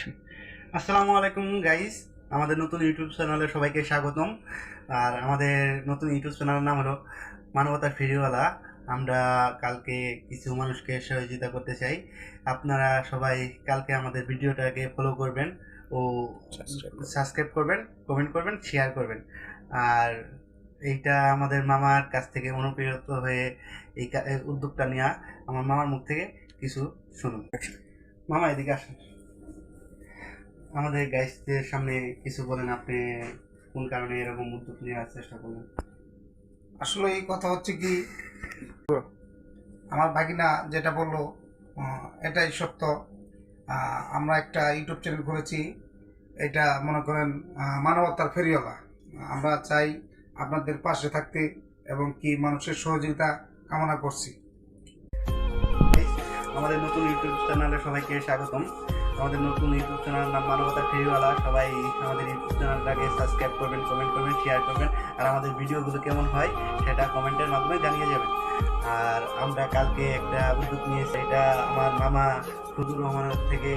Action. আসসালামু আলাইকুম guys, আমাদের নতুন ইউটিউব চ্যানেলে সবাইকে স্বাগতম। আর আমাদের নতুন ইউটিউব চ্যানেলের নাম হলো মানবতার ফেরিওয়ালা। আমরা কালকে কিছু মানুষকে সহযোগিতা করতে চাই। আপনারা সবাই কালকে আমাদের ভিডিওটাকে ফলো করবেন ও সাবস্ক্রাইব করবেন, কমেন্ট করবেন, শেয়ার করবেন। আর এইটা আমাদের মামার কাছ থেকে অনুপ্রেরিত হয়ে এই উদ্যোগটা নেওয়া। আমার মামার মুখ থেকে কিছু শুনুন। মামা এদিকে আসেন, আমাদের গাইসদের সামনে কিছু বলেন। আপনি কোন কারণে এরকম উদ্যোগ নেওয়ার চেষ্টা করলেন? আসলে এই কথা হচ্ছে কি, আমার ভাগিনা যেটা বললো এটাই সত্য। আমরা একটা ইউটিউব চ্যানেল করেছি, এটা মনে করেন মানবতার ফেরিওয়ালা। আমরা চাই আপনাদের পাশে থাকতে এবং কি মানুষের সহযোগিতা কামনা করছি। আমাদের নতুন ইউটিউব চ্যানেলে সবাইকে স্বাগতম। আমাদের নতুন ইউটিউব চ্যানেল নাম মানবতার ফেরিওয়ালা। সবাই আমাদের ইউটিউব চ্যানেলটাকে সাবস্ক্রাইব করবেন, কমেন্ট করবেন, শেয়ার করবেন। আর আমাদের ভিডিওগুলো কেমন হয় সেটা কমেন্টের মাধ্যমে জানিয়ে যাবেন। আর আমরা কালকে একটা উদ্যোগ নিয়েছি, এটা আমার মামা ফজলুর রহমানের থেকে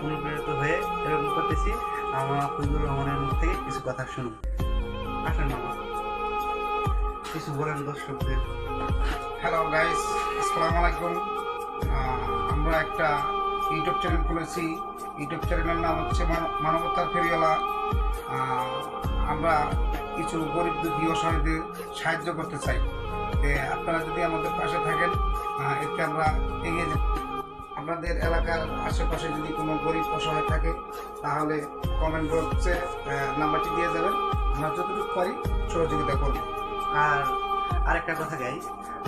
অনুপ্রেরিত হয়ে এরকম করতেছি। আমার ফজলুর রহমানের মুখ থেকে কিছু কথা শুনুন। আসেন মামা, কিছু বলেন দর্শকদের। হ্যালো গাইস, আসসালামু আলাইকুম। আমরা একটা ইউটিউব চ্যানেল খুলেছি। ইউটিউব চ্যানেলের নাম হচ্ছে মানবতার ফেরিওয়ালা। আমরা কিছু গরিব দুঃখী অসহায়দের সাহায্য করতে চাই। আপনারা যদি আমাদের পাশে থাকেন, এতে আমরা এগিয়ে যাব। আপনাদের এলাকার আশেপাশে যদি কোনো গরিব অসহায় থাকে তাহলে কমেন্ট বক্সে নাম্বারটি দিয়ে যাবেন। আমরা যতটুকু পারি সহযোগিতা করব। আর আরেকটা কথা গাইস,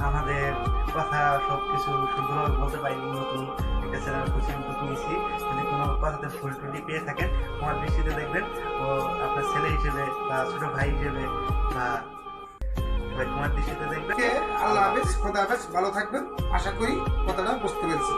আমাদের কথা সব কিছু সুন্দরভাবে বলতে পারিনি, নতুন একটা চ্যানেল খুশি উদ্যোগ নিয়েছি। যদি কোনো কথাতে ভুল ত্রুটি পেয়ে থাকেন আমার দৃষ্টিতে দেখবেন, ও আপনার ছেলে হিসেবে বা ছোটো ভাই হিসেবে বা সবাই তোমার দৃষ্টিতে দেখবেন। আল্লাহ হাফেজ, খোদা হাফেজ, ভালো থাকবেন। আশা করি কথাটা বুঝতে পেরেছি।